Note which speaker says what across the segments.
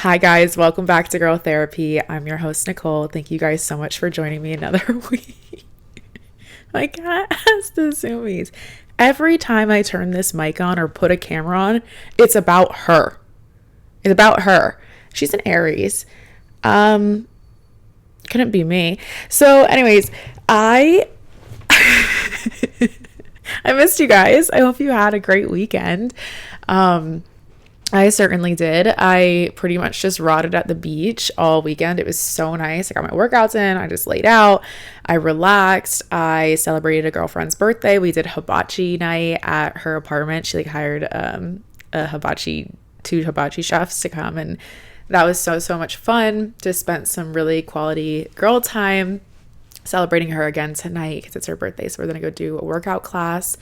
Speaker 1: Hi guys, welcome back to Girl Therapy. I'm your host Nicole. Thank you guys so much for joining me another week. My cat has the zoomies. Every time I turn this mic on or put a camera on, it's about her. It's about her. She's an Aries. Couldn't be me. So anyways, I I missed you guys. I hope you had a great weekend. I certainly did. I pretty much just rotted at the beach all weekend. It was so nice. I got my workouts in. I just laid out. I relaxed. I celebrated a girlfriend's birthday. We did hibachi night at her apartment. She hired two hibachi chefs to come, and that was so much fun. Just spent some really quality girl time celebrating her again tonight because it's her birthday. So we're gonna go do a workout class.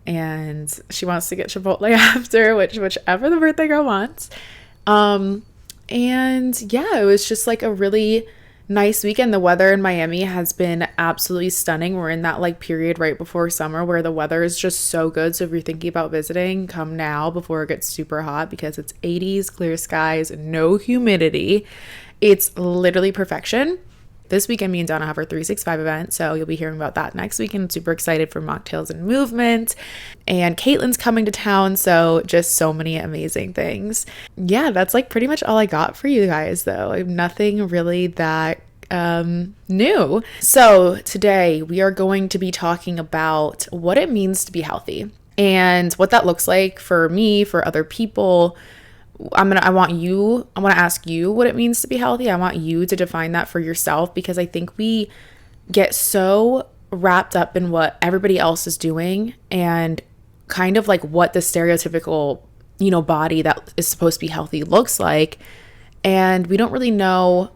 Speaker 1: And she wants to get Chipotle after, whichever the birthday girl wants. And yeah, it was just like a really nice weekend. The weather in Miami has been absolutely stunning. We're in that period right before summer where the weather is just so good. So if you're thinking about visiting, come now before it gets super hot because it's 80s, clear skies, no humidity. It's literally perfection. This weekend, me and Donna have our 365 event, so you'll be hearing about that next week. And super excited for Mocktails and Movement. And Caitlin's coming to town, so just so many amazing things. Yeah, that's pretty much all I got for you guys, though. I have nothing really that new. So today we are going to be talking about what it means to be healthy and what that looks like for me, for other people. I want to ask you what it means to be healthy. I want you to define that for yourself because I think we get so wrapped up in what everybody else is doing and kind of what the stereotypical, body that is supposed to be healthy looks like. And we don't really know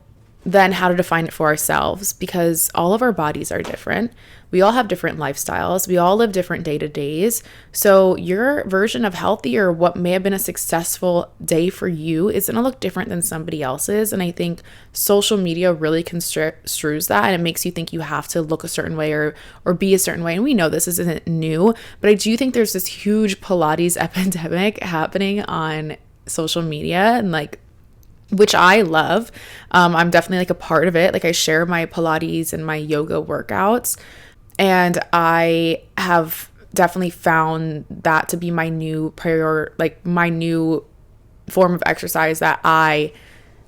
Speaker 1: then how to define it for ourselves because all of our bodies are different. We all have different lifestyles. We all live different day-to-days. So your version of healthy or what may have been a successful day for you is going to look different than somebody else's. And I think social media really construes that, and it makes you think you have to look a certain way or be a certain way. And we know this isn't new, but I do think there's this huge Pilates epidemic happening on social media and which I love. I'm definitely a part of it. I share my Pilates and my yoga workouts. And I have definitely found that to be my new my new form of exercise that I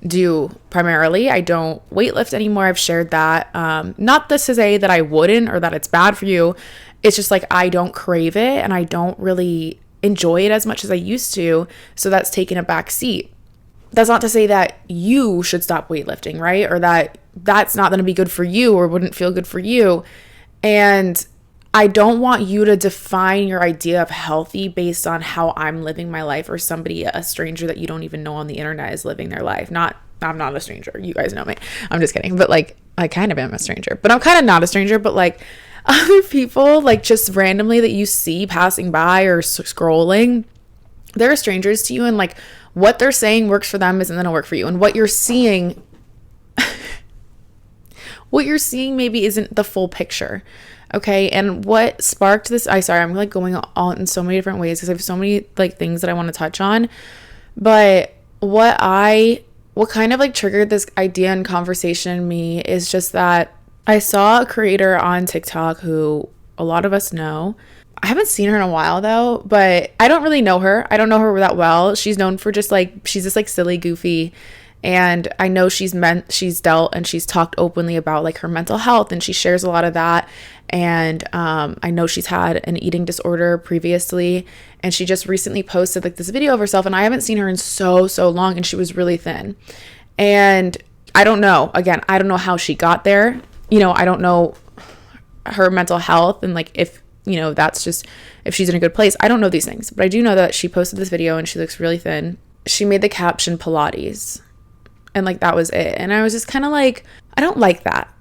Speaker 1: do primarily. I don't weightlift anymore. I've shared that. Not to say that I wouldn't or that it's bad for you. It's just I don't crave it and I don't really enjoy it as much as I used to. So that's taken a back seat. That's not to say that you should stop weightlifting, right? Or that that's not going to be good for you or wouldn't feel good for you. And I don't want you to define your idea of healthy based on how I'm living my life or a stranger that you don't even know on the internet is living their life. I'm not a stranger. You guys know me. I'm just kidding. But I kind of am a stranger, but I'm kind of not a stranger. But other people, just randomly that you see passing by or scrolling, they're strangers to you. And what they're saying works for them isn't going to work for you. And what you're seeing maybe isn't the full picture. Okay. And what sparked this, I'm going on in so many different ways because I have so many things that I want to touch on. But what kind of triggered this idea and conversation in me is just that I saw a creator on TikTok who a lot of us know. I haven't seen her in a while though, but I don't really know her. I don't know her that well. She's known for just she's just silly, goofy. And I know she's dealt and she's talked openly about her mental health and she shares a lot of that. And I know she's had an eating disorder previously and she just recently posted this video of herself and I haven't seen her in so long and she was really thin. And I don't know, I don't know how she got there. I don't know her mental health and if that's just if she's in a good place. I don't know these things, but I do know that she posted this video and she looks really thin. She made the caption Pilates. And that was it. And I was just kind of I don't like that.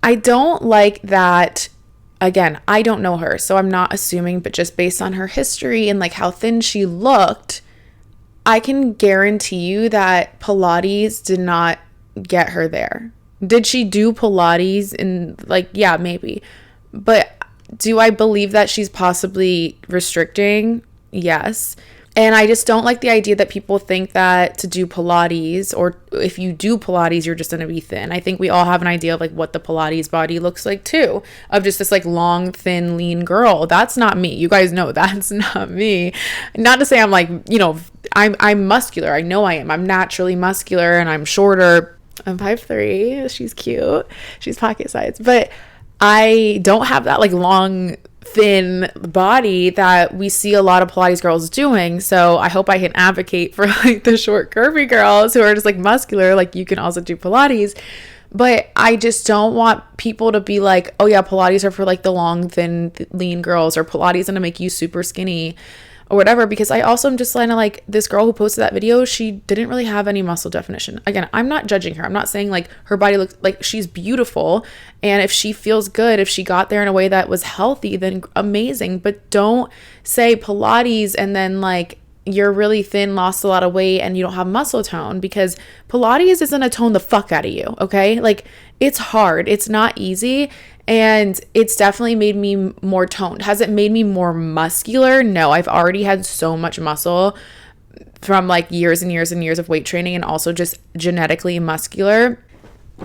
Speaker 1: I don't like that. Again, I don't know her, so I'm not assuming, but just based on her history and how thin she looked, I can guarantee you that Pilates did not get her there. Did she do Pilates in yeah, maybe. But do I believe that she's possibly restricting? Yes. And I just don't like the idea that people think that to do Pilates, or if you do Pilates, you're just going to be thin. I think we all have an idea of like what the Pilates body looks like too, of just this like long, thin, lean girl. That's not me. You guys know that's not me. Not to say I'm like, you know, I'm muscular. I know I am. I'm naturally muscular and I'm shorter. I'm 5'3". She's cute. She's pocket sized. But I don't have that like long, thin body that we see a lot of Pilates girls doing. So I hope I can advocate for like the short, curvy girls who are just like muscular, like you can also do Pilates. But I just don't want people to be like, oh yeah, Pilates are for like the long, thin, lean girls, or Pilates is gonna make you super skinny or whatever. Because I also am just kind of like, this girl who posted that video, she didn't really have any muscle definition. Again, I'm not judging her. I'm not saying like her body looks like, she's beautiful. And if she feels good, if she got there in a way that was healthy, then amazing. But don't say Pilates and then like you're really thin, lost a lot of weight, and you don't have muscle tone, because Pilates isn't gonna tone the fuck out of you. Okay. Like it's hard. It's not easy. And it's definitely made me more toned. Has it made me more muscular? No, I've already had so much muscle from like years and years and years of weight training, and also just genetically muscular.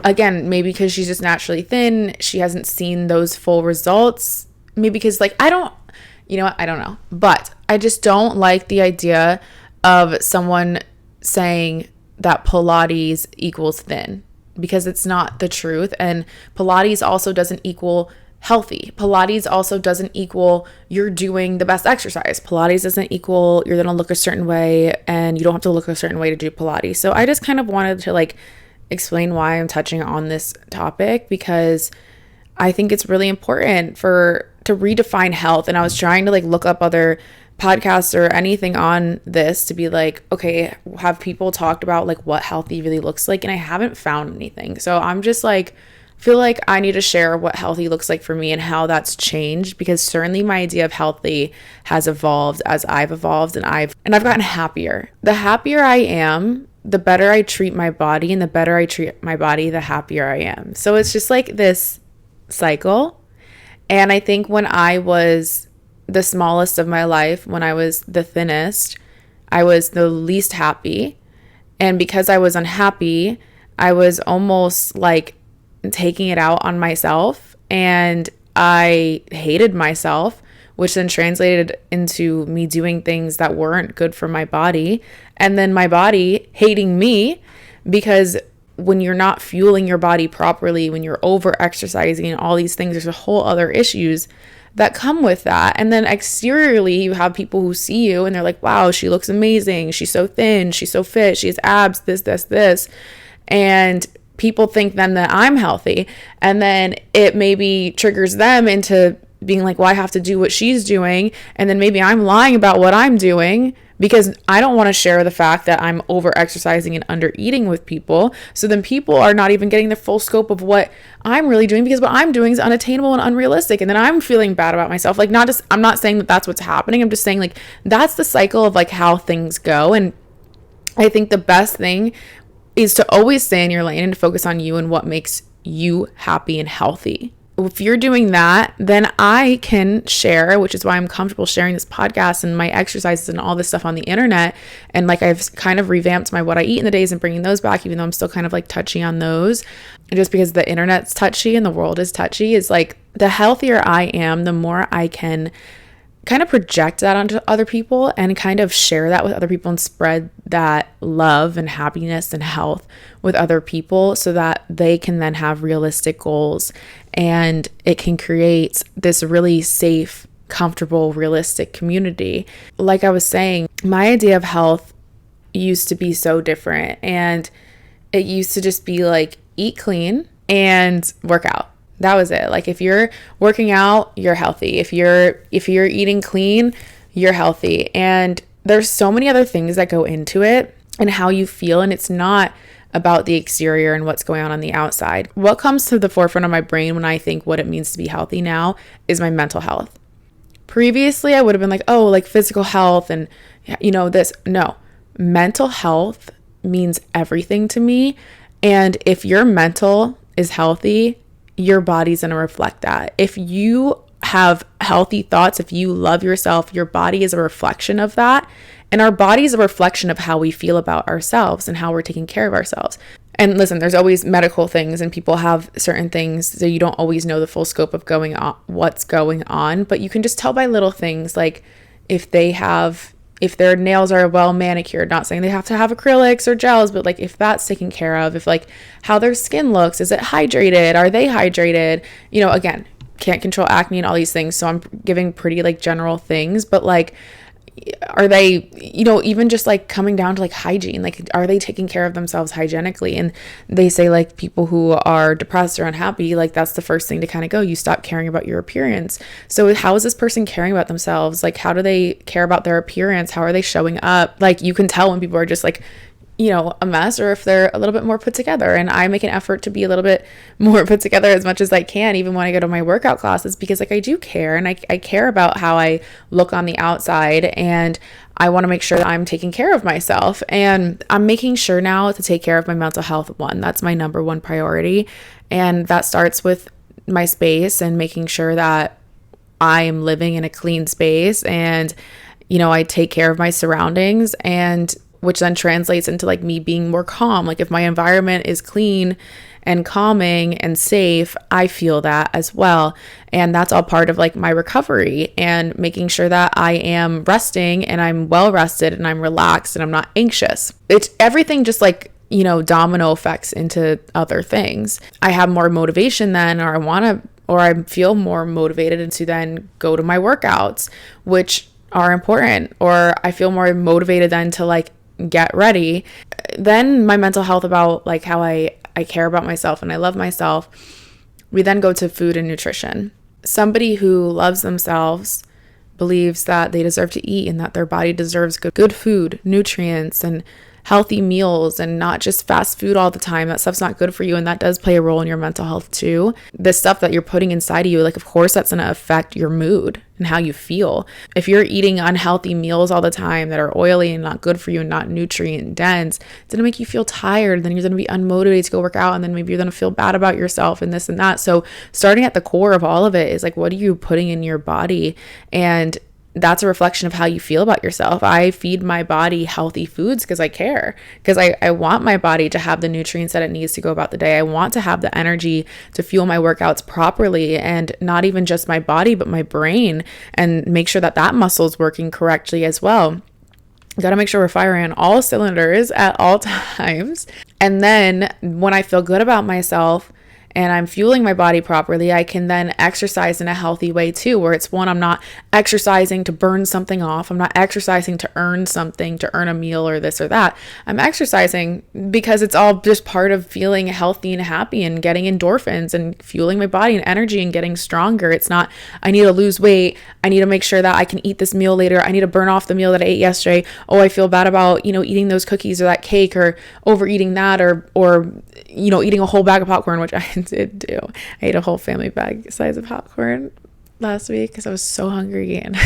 Speaker 1: Again, maybe because she's just naturally thin, she hasn't seen those full results. Maybe because like, I don't know. But I just don't like the idea of someone saying that Pilates equals thin, because it's not the truth. And Pilates also doesn't equal healthy. Pilates also doesn't equal you're doing the best exercise. Pilates doesn't equal you're going to look a certain way, and you don't have to look a certain way to do Pilates. So I just kind of wanted to like explain why I'm touching on this topic, because I think it's really important to redefine health. And I was trying to like look up other podcasts or anything on this to be like, okay, have people talked about like what healthy really looks like? And I haven't found anything. So I'm just like, feel like I need to share what healthy looks like for me and how that's changed, because certainly my idea of healthy has evolved as I've evolved, and I've gotten happier. The happier I am, the better I treat my body, and the better I treat my body, the happier I am. So it's just like this cycle. And I think when I was the smallest of my life, when I was the thinnest, I was the least happy. And because I was unhappy, I was almost like taking it out on myself, and I hated myself, which then translated into me doing things that weren't good for my body, and then my body hating me, because when you're not fueling your body properly, when you're over exercising and all these things, there's a whole other issues that come with that. And then exteriorly, you have people who see you and they're like, wow, she looks amazing. She's so thin. She's so fit. She has abs, this. And people think then that I'm healthy. And then it maybe triggers them into being like, well, I have to do what she's doing. And then maybe I'm lying about what I'm doing, because I don't want to share the fact that I'm over exercising and under eating with people. So then people are not even getting the full scope of what I'm really doing, because what I'm doing is unattainable and unrealistic. And then I'm feeling bad about myself. Like, I'm not saying that that's what's happening. I'm just saying like, that's the cycle of like how things go. And I think the best thing is to always stay in your lane and to focus on you and what makes you happy and healthy. If you're doing that, then I can share, which is why I'm comfortable sharing this podcast and my exercises and all this stuff on the internet. And like, I've kind of revamped my what I eat in the days and bringing those back, even though I'm still kind of like touchy on those. And just because the internet's touchy and the world is touchy, is like, the healthier I am, the more I can kind of project that onto other people and kind of share that with other people and spread that love and happiness and health with other people, so that they can then have realistic goals, and it can create this really safe, comfortable, realistic community. Like I was saying, my idea of health used to be so different, and it used to just be like, eat clean and work out. That was it. Like, if you're working out, you're healthy. If you're eating clean, you're healthy. And there's so many other things that go into it and how you feel. And it's not about the exterior and what's going on the outside. What comes to the forefront of my brain when I think what it means to be healthy now is my mental health. Previously, I would have been like, oh, like physical health and, you know, this. No, mental health means everything to me. And if your mental is healthy, your body's going to reflect that. If you have healthy thoughts, if you love yourself, your body is a reflection of that. And our body is a reflection of how we feel about ourselves and how we're taking care of ourselves. And listen, there's always medical things and people have certain things, so you don't always know the full scope of what's going on, but you can just tell by little things, like if their nails are well manicured, not saying they have to have acrylics or gels, but like if that's taken care of, if like how their skin looks, is it hydrated? Are they hydrated? Again, can't control acne and all these things. So I'm giving pretty like general things, but like, are they, even just like coming down to like hygiene, like are they taking care of themselves hygienically? And they say like people who are depressed or unhappy, like that's the first thing to kind of go, you stop caring about your appearance. So how is this person caring about themselves? Like how do they care about their appearance? How are they showing up? Like you can tell when people are just like, a mess, or if they're a little bit more put together. And I make an effort to be a little bit more put together as much as I can, even when I go to my workout classes, because like I do care, and I care about how I look on the outside, and I want to make sure that I'm taking care of myself. And I'm making sure now to take care of my mental health. That's my number one priority. And that starts with my space and making sure that I am living in a clean space, and I take care of my surroundings, and which then translates into like me being more calm. Like if my environment is clean and calming and safe, I feel that as well. And that's all part of like my recovery, and making sure that I am resting and I'm well rested and I'm relaxed and I'm not anxious. It's everything just like, domino effects into other things. I have more motivation then, or I feel more motivated to then go to my workouts, which are important, or I feel more motivated then to like get ready. Then my mental health about like how I care about myself and I love myself. We then go to food and nutrition. Somebody who loves themselves believes that they deserve to eat and that their body deserves good food, nutrients, and healthy meals, and not just fast food all the time. That stuff's not good for you, and that does play a role in your mental health too. The stuff that you're putting inside of you, like of course that's going to affect your mood and how you feel. If you're eating unhealthy meals all the time that are oily and not good for you and not nutrient dense, it's going to make you feel tired. Then you're going to be unmotivated to go work out, and then maybe you're going to feel bad about yourself and this and that. So starting at the core of all of it is like, what are you putting in your body? And that's a reflection of how you feel about yourself. I feed my body healthy foods because I care, because I want my body to have the nutrients that it needs to go about the day. I want to have the energy to fuel my workouts properly, and not even just my body, but my brain, and make sure that that muscle is working correctly as well. Got to make sure we're firing on all cylinders at all times. And then when I feel good about myself and I'm fueling my body properly, I can then exercise in a healthy way too, where it's one, I'm not exercising to burn something off. I'm not exercising to earn something, to earn a meal or this or that. I'm exercising because it's all just part of feeling healthy and happy and getting endorphins and fueling my body and energy and getting stronger. It's not, I need to lose weight. I need to make sure that I can eat this meal later. I need to burn off the meal that I ate yesterday. Oh, I feel bad about, eating those cookies or that cake, or overeating that, or eating a whole bag of popcorn, which I did do. I ate a whole family bag size of popcorn last week because I was so hungry, and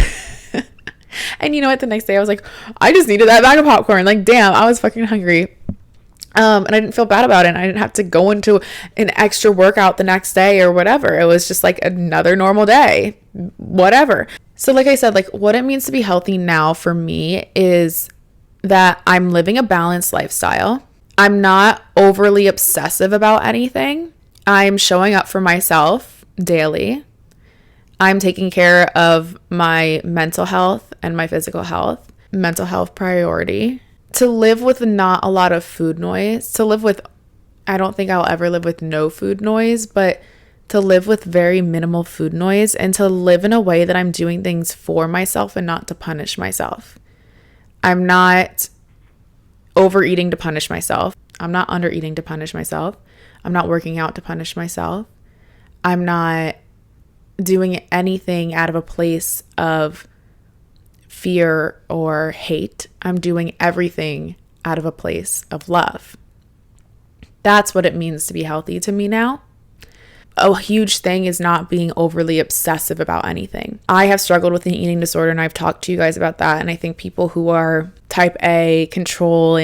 Speaker 1: and you know what, the next day I was like, I just needed that bag of popcorn. Like, damn, I was fucking hungry. And I didn't feel bad about it. And I didn't have to go into an extra workout the next day or whatever. It was just like another normal day, whatever. So like I said, like what it means to be healthy now for me is that I'm living a balanced lifestyle. I'm not overly obsessive about anything. I'm showing up for myself daily. I'm taking care of my mental health and my physical health. Mental health priority. To live with not a lot of food noise. I don't think I'll ever live with no food noise, but to live with very minimal food noise, and to live in a way that I'm doing things for myself and not to punish myself. I'm not overeating to punish myself. I'm not undereating to punish myself. I'm not working out to punish myself. I'm not doing anything out of a place of fear or hate. I'm doing everything out of a place of love. That's what it means to be healthy to me now. A huge thing is not being overly obsessive about anything. I have struggled with an eating disorder, and I've talked to you guys about that. And I think people who are type A, control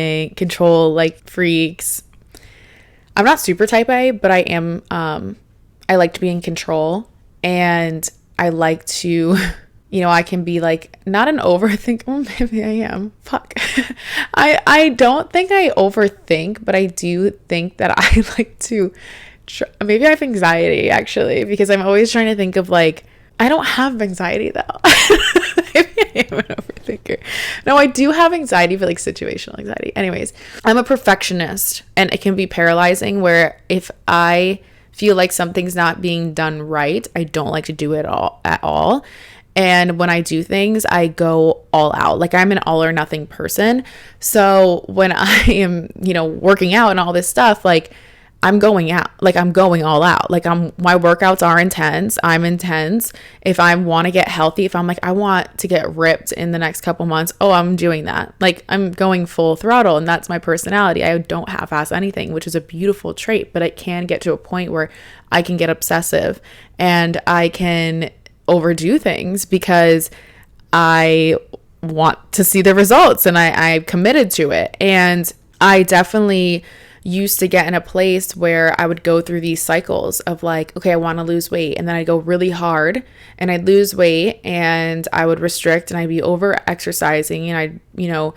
Speaker 1: like freaks. I'm not super type A, but I am, I like to be in control, and I like to, I can be like, not an overthink. Oh, maybe I am. Fuck. I don't think I overthink, but I do think that I like to, maybe I have anxiety actually, because I'm always trying to think of like, I don't have anxiety though. Maybe I am an overthinker. No, I do have anxiety, but like situational anxiety. Anyways, I'm a perfectionist, and it can be paralyzing where if I feel like something's not being done right, I don't like to do it at all. And when I do things, I go all out. Like I'm an all or nothing person. So when I am, working out and all this stuff, like I'm going out, like I'm going all out. Like my workouts are intense. I'm intense. If I want to get healthy, if I'm like, I want to get ripped in the next couple months, I'm doing that. Like I'm going full throttle, and that's my personality. I don't half-ass anything, which is a beautiful trait, but it can get to a point where I can get obsessive and I can overdo things because I want to see the results and I'm committed to it. And I definitely used to get in a place where I would go through these cycles of like, okay, I want to lose weight. And then I'd go really hard and I'd lose weight and I would restrict and I'd be over exercising and I'd,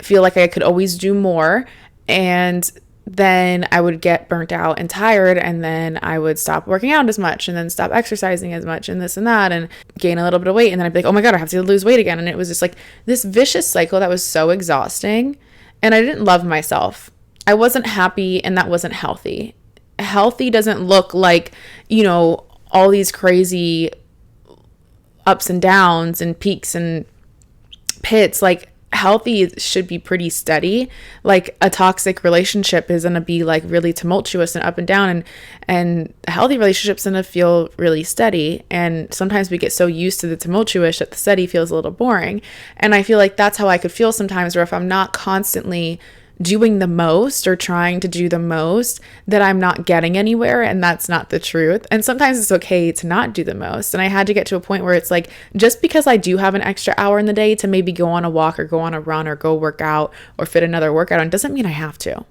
Speaker 1: feel like I could always do more. And then I would get burnt out and tired, and then I would stop working out as much and then stop exercising as much and this and that and gain a little bit of weight. And then I'd be like, oh my God, I have to lose weight again. And it was just like this vicious cycle that was so exhausting. And I didn't love myself. I wasn't happy, and that wasn't healthy. Healthy doesn't look like, all these crazy ups and downs and peaks and pits. Like healthy should be pretty steady. Like a toxic relationship is going to be like really tumultuous and up and down, and a healthy relationship's going to feel really steady. And sometimes we get so used to the tumultuous that the steady feels a little boring. And I feel like that's how I could feel sometimes, where if I'm not constantly doing the most or trying to do the most, that I'm not getting anywhere, and that's not the truth. And sometimes it's okay to not do the most. And I had to get to a point where it's like, just because I do have an extra hour in the day to maybe go on a walk or go on a run or go work out or fit another workout on, doesn't mean I have to.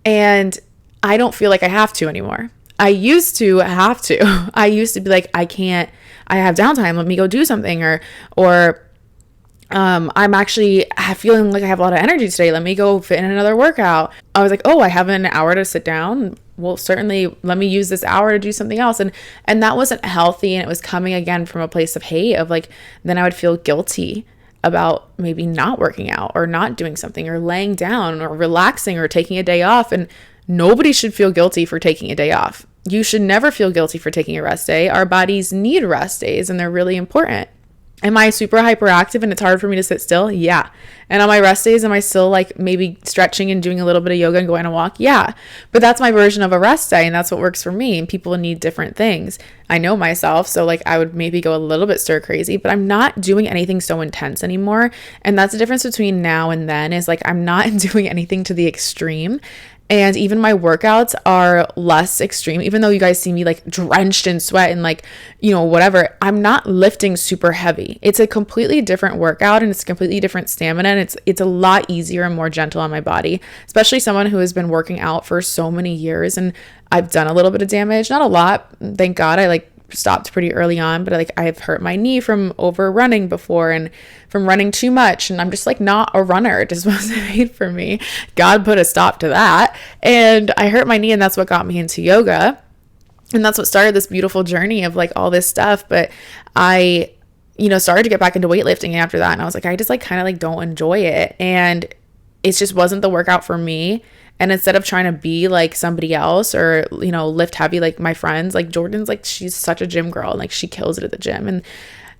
Speaker 1: And I don't feel like I have to anymore. I used to have to. I used to be like, I have downtime, let me go do something, or I'm actually feeling like I have a lot of energy today, let me go fit in another workout. I was like, I have an hour to sit down, well, certainly let me use this hour to do something else. And that wasn't healthy. And it was coming again from a place of hate, of like, then I would feel guilty about maybe not working out or not doing something or laying down or relaxing or taking a day off. And nobody should feel guilty for taking a day off. You should never feel guilty for taking a rest day. Our bodies need rest days, and they're really important. Am I super hyperactive and it's hard for me to sit still? Yeah. And on my rest days, am I still like maybe stretching and doing a little bit of yoga and going on a walk? Yeah. But that's my version of a rest day, and that's what works for me. And people need different things. I know myself. So like I would maybe go a little bit stir crazy, but I'm not doing anything so intense anymore. And that's the difference between now and then, is like I'm not doing anything to the extreme. And even my workouts are less extreme, even though you guys see me like drenched in sweat and like, whatever, I'm not lifting super heavy. It's a completely different workout, and it's a completely different stamina. And it's a lot easier and more gentle on my body, especially someone who has been working out for so many years. And I've done a little bit of damage, not a lot. Thank God. I stopped pretty early on, but I've hurt my knee from over running before and from running too much, and I'm just like not a runner. It just wasn't made for me. God put a stop to that, and I hurt my knee, and that's what got me into yoga, and that's what started this beautiful journey of like all this stuff. But I started to get back into weightlifting after that, and I was like, I just like kind of like don't enjoy it, and it just wasn't the workout for me. And instead of trying to be like somebody else or, lift heavy like my friends, like Jordan's like, she's such a gym girl and like she kills it at the gym. And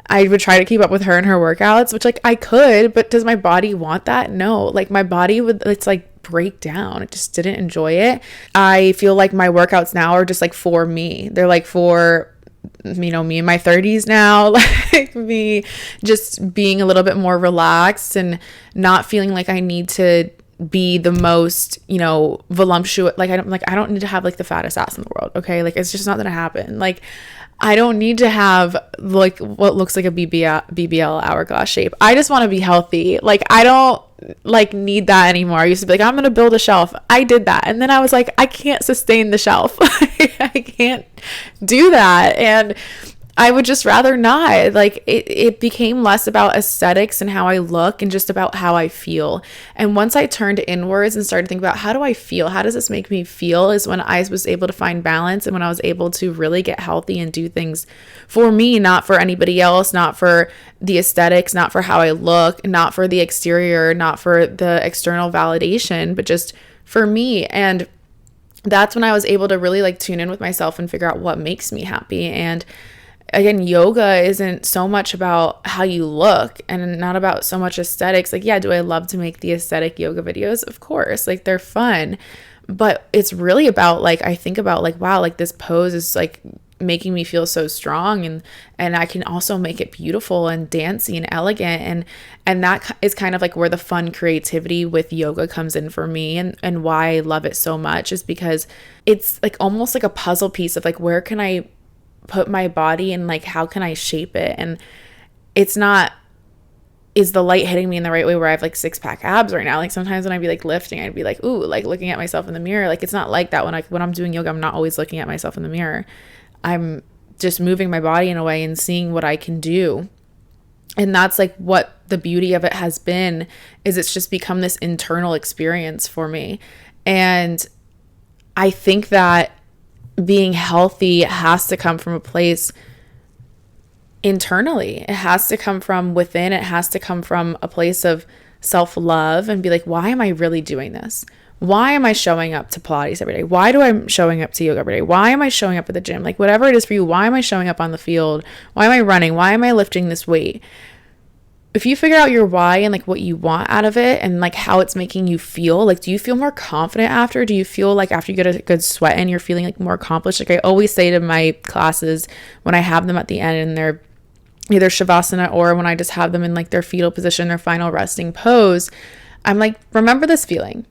Speaker 1: I would try to keep up with her and her workouts, which like I could, but does my body want that? No, like my body it's like break down. It just didn't enjoy it. I feel like my workouts now are just like for me. They're like for me in my 30s now, like me just being a little bit more relaxed and not feeling like I need to be the most, voluptuous. Like I don't need to have like the fattest ass in the world. Okay. Like it's just not gonna happen. Like I don't need to have like what looks like a BBL hourglass shape. I just want to be healthy. Like I don't like need that anymore. I used to be like, I'm going to build a shelf. I did that. And then I was like, I can't sustain the shelf. I can't do that. And I would just rather not. Like it became less about aesthetics and how I look and just about how I feel. And once I turned inwards and started thinking about how do I feel? How does this make me feel? Is when I was able to find balance and when I was able to really get healthy and do things for me, not for anybody else, not for the aesthetics, not for how I look, not for the exterior, not for the external validation, but just for me. And that's when I was able to really like tune in with myself and figure out what makes me happy. And again, yoga isn't so much about how you look and not about so much aesthetics. Like, yeah, do I love to make the aesthetic yoga videos? Of course, like they're fun, but it's really about like, I think about like, wow, like this pose is like making me feel so strong, and I can also make it beautiful and dancey and elegant, and that is kind of like where the fun creativity with yoga comes in for me, and why I love it so much is because it's like almost like a puzzle piece of like, where can I put my body and like how can I shape it? And it's not, is the light hitting me in the right way where I have like 6-pack abs right now? Like sometimes when I'd be like lifting, I'd be like, ooh, like looking at myself in the mirror. Like it's not like that when I'm doing yoga. I'm not always looking at myself in the mirror. I'm just moving my body in a way and seeing what I can do. And that's like what the beauty of it has been, is it's just become this internal experience for me. And I think that being healthy has to come from a place internally. It has to come from within. It has to come from a place of self-love and be like, why am I really doing this? Why am I showing up to Pilates every day? Why do I showing up to yoga every day? Why am I showing up at the gym? Like whatever it is for you, why am I showing up on the field? Why am I running? Why am I lifting this weight? If you figure out your why and like what you want out of it and like how it's making you feel, like do you feel more confident after? Do you feel like after you get a good sweat in, you're feeling like more accomplished? Like I always say to my classes when I have them at the end and they're either shavasana or when I just have them in like their fetal position, their final resting pose, I'm like, remember this feeling.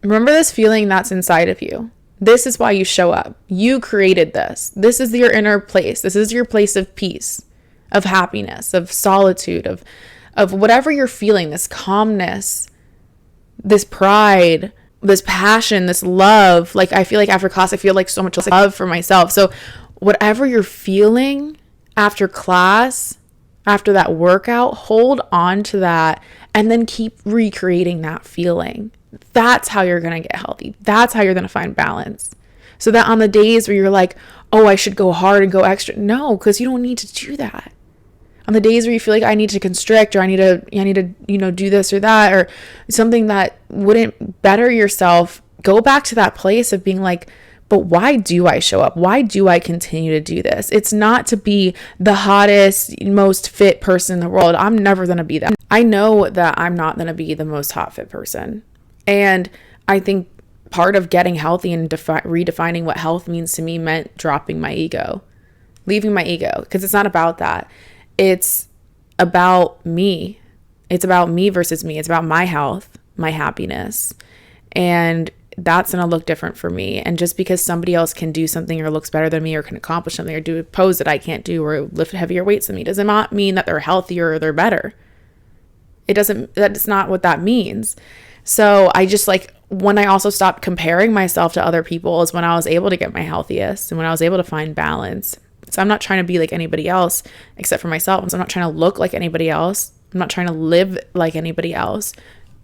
Speaker 1: Remember this feeling that's inside of you. This is why you show up. You created this. This is your inner place. This is your place of peace, of happiness, of solitude, of whatever you're feeling, this calmness, this pride, this passion, this love. Like I feel like after class, I feel like so much love for myself. So whatever you're feeling after class, after that workout, hold on to that and then keep recreating that feeling. That's how you're going to get healthy. That's how you're going to find balance. So that on the days where you're like, oh, I should go hard and go extra. No, because you don't need to do that. On the days where you feel like I need to constrict or I need to, do this or that or something that wouldn't better yourself, go back to that place of being like, but why do I show up? Why do I continue to do this? It's not to be the hottest, most fit person in the world. I'm never going to be that. I know that I'm not going to be the most hot fit person. And I think part of getting healthy and redefining what health means to me meant dropping my ego, leaving my ego, because it's not about that. It's about me. It's about me versus me. It's about my health, my happiness. And that's going to look different for me. And just because somebody else can do something or looks better than me or can accomplish something or do a pose that I can't do or lift heavier weights than me does not mean that they're healthier or they're better. That's not what that means. So I just like, when I also stopped comparing myself to other people is when I was able to get my healthiest and when I was able to find balance. So I'm not trying to be like anybody else except for myself. So I'm not trying to look like anybody else. I'm not trying to live like anybody else.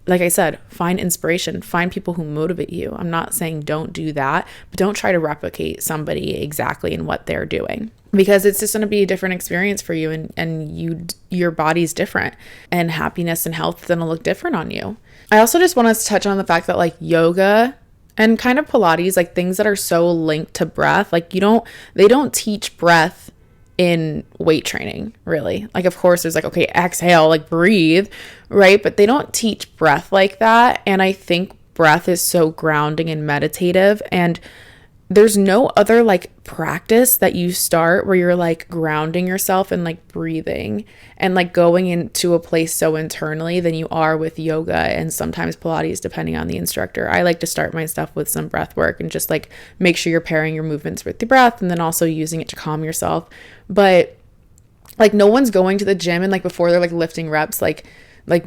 Speaker 1: Like I said, find inspiration, find people who motivate you. I'm not saying don't do that, but don't try to replicate somebody exactly in what they're doing, because it's just going to be a different experience for you, and your body's different and happiness and health is going to look different on you. I also just want to touch on the fact that like yoga and kind of Pilates, like things that are so linked to breath, like they don't teach breath in weight training, really. Like, of course, there's like, okay, exhale, like breathe, right? But they don't teach breath like that. And I think breath is so grounding and meditative. And there's no other like practice that you start where you're like grounding yourself and like breathing and like going into a place so internally than you are with yoga and sometimes Pilates, depending on the instructor. I like to start my stuff with some breath work and just like make sure you're pairing your movements with the breath and then also using it to calm yourself. But like no one's going to the gym and like before they're like lifting reps, like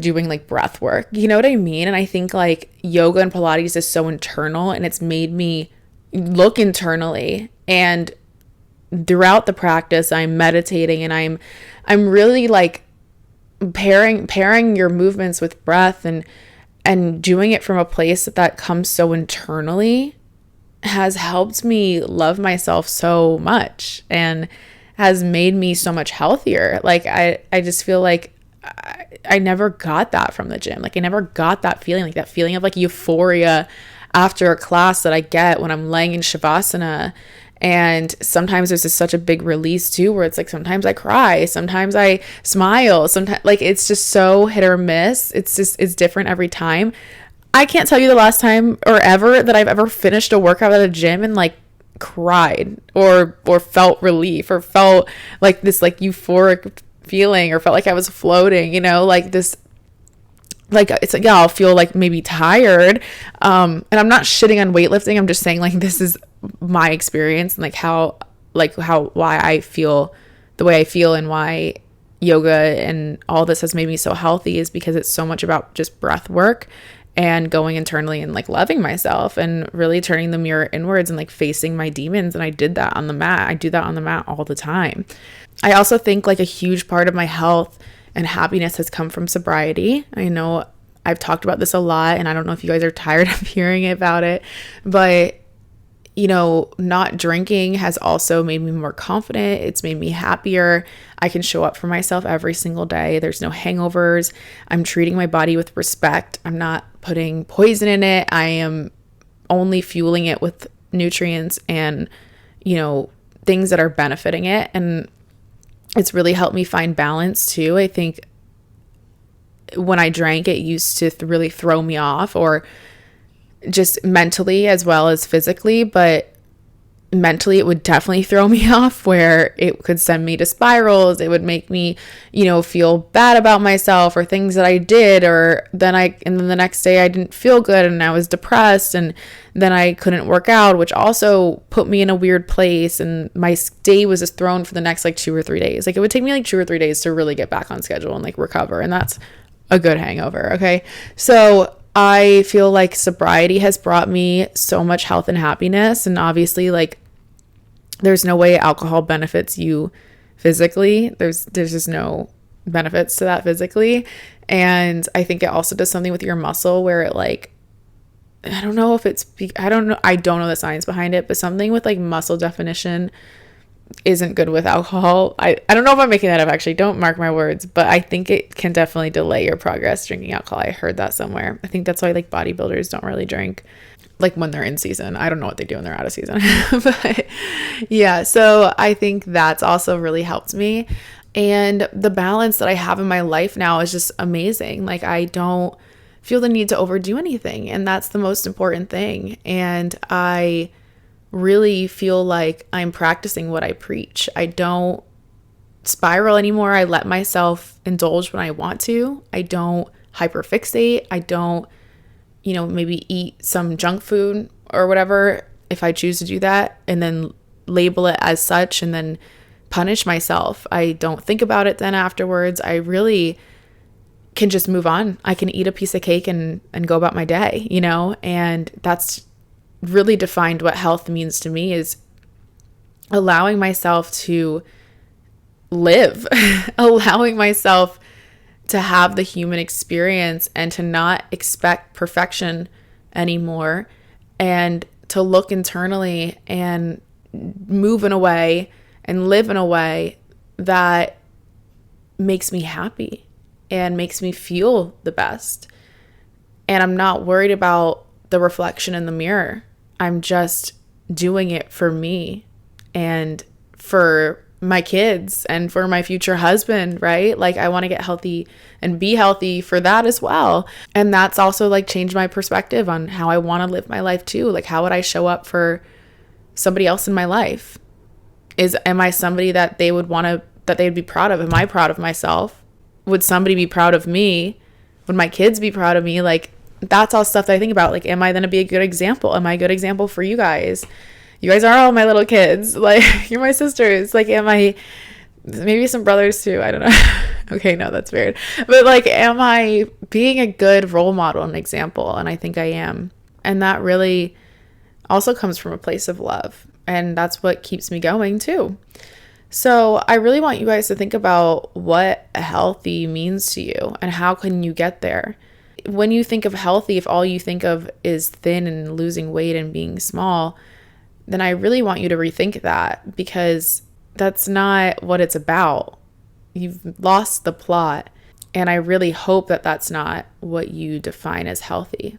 Speaker 1: doing like breath work. You know what I mean? And I think like yoga and Pilates is so internal and it's made me look internally and throughout the practice, I'm meditating, and I'm really like pairing your movements with breath, and doing it from a place that comes so internally has helped me love myself so much and has made me so much healthier. Like I just feel like I never got that from the gym. Like I never got that feeling, like that feeling of like euphoria after a class that I get when I'm laying in Shavasana. And sometimes there's just such a big release too, where it's like sometimes I cry, sometimes I smile, sometimes like it's just so hit or miss. It's different every time. I can't tell you the last time or ever that I've ever finished a workout at a gym and like cried or felt relief or felt like this like euphoric feeling or felt like I was floating, like this, like it's like, yeah, I'll feel like maybe tired. And I'm not shitting on weightlifting. I'm just saying like this is my experience and why I feel the way I feel and why yoga and all this has made me so healthy is because it's so much about just breath work and going internally and like loving myself and really turning the mirror inwards and like facing my demons. And I did that on the mat. I do that on the mat all the time. I also think like a huge part of my health and happiness has come from sobriety. I know I've talked about this a lot, and I don't know if you guys are tired of hearing about it, but not drinking has also made me more confident. It's made me happier. I can show up for myself every single day. There's no hangovers. I'm treating my body with respect. I'm not putting poison in it. I am only fueling it with nutrients and, things that are benefiting it. And it's really helped me find balance too. I think when I drank, it used to really throw me off, or just mentally as well as physically, but mentally it would definitely throw me off, where it could send me to spirals. It would make me, feel bad about myself or things that I did, and then the next day I didn't feel good and I was depressed, and then I couldn't work out, which also put me in a weird place, and my day was just thrown for the next like 2 or 3 days. Like it would take me like 2 or 3 days to really get back on schedule and like recover, and that's a good hangover. Okay. So I feel like sobriety has brought me so much health and happiness. And obviously, like, there's no way alcohol benefits you physically. There's just no benefits to that physically. And I think it also does something with your muscle where it like, I don't know the science behind it, but something with like muscle definition isn't good with alcohol. I don't know if I'm making that up, actually. Don't mark my words, but I think it can definitely delay your progress drinking alcohol. I heard that somewhere. I think that's why like bodybuilders don't really drink like when they're in season. I don't know what they do when they're out of season. But yeah, so I think that's also really helped me. And the balance that I have in my life now is just amazing. Like I don't feel the need to overdo anything, and that's the most important thing. And I really feel like I'm practicing what I preach. I don't spiral anymore. I let myself indulge when I want to. I don't hyperfixate. I don't, maybe eat some junk food or whatever if I choose to do that, and then label it as such and then punish myself. I don't think about it then afterwards. I really can just move on. I can eat a piece of cake and go about my day, and that's really defined what health means to me, is allowing myself to live, allowing myself to have the human experience and to not expect perfection anymore, and to look internally and move in a way and live in a way that makes me happy and makes me feel the best. And I'm not worried about the reflection in the mirror. I'm just doing it for me and for my kids and for my future husband, right? Like I want to get healthy and be healthy for that as well. And that's also like changed my perspective on how I want to live my life too. Like how would I show up for somebody else in my life? Am I somebody that they would be proud of? Am I proud of myself? Would somebody be proud of me? Would my kids be proud of me? Like that's all stuff that I think about. Like, am I going to be a good example? Am I a good example for you guys? You guys are all my little kids. Like, you're my sisters. Like, am I, maybe some brothers too? I don't know. Okay, no, that's weird. But like, am I being a good role model and example? And I think I am. And that really also comes from a place of love. And that's what keeps me going too. So I really want you guys to think about what healthy means to you and how can you get there. When you think of healthy, if all you think of is thin and losing weight and being small, then I really want you to rethink that, because that's not what it's about. You've lost the plot. And I really hope that that's not what you define as healthy.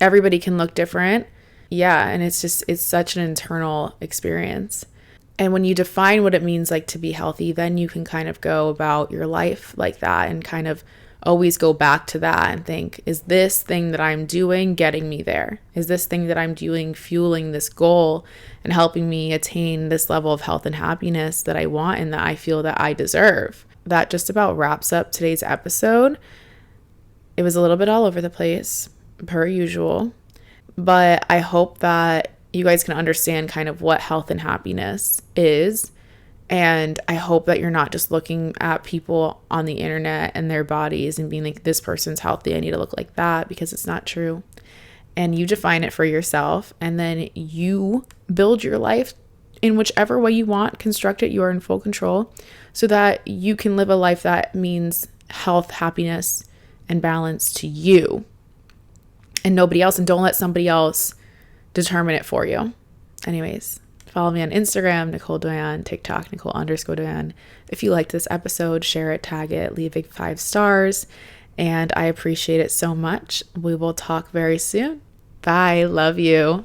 Speaker 1: Everybody can look different. Yeah, and it's such an internal experience. And when you define what it means like to be healthy, then you can kind of go about your life like that and kind of always go back to that and think, is this thing that I'm doing getting me there? Is this thing that I'm doing fueling this goal and helping me attain this level of health and happiness that I want and that I feel that I deserve? That just about wraps up today's episode. It was a little bit all over the place, per usual, but I hope that you guys can understand kind of what health and happiness is. And I hope that you're not just looking at people on the internet and their bodies and being like, this person's healthy, I need to look like that, because it's not true. And you define it for yourself, and then you build your life in whichever way you want, construct it. You are in full control so that you can live a life that means health, happiness, and balance to you and nobody else. And don't let somebody else determine it for you. Anyways, follow me on Instagram, Nicole Doyan, TikTok, Nicole_Doyan. If you liked this episode, share it, tag it, leave it 5 stars. And I appreciate it so much. We will talk very soon. Bye. Love you.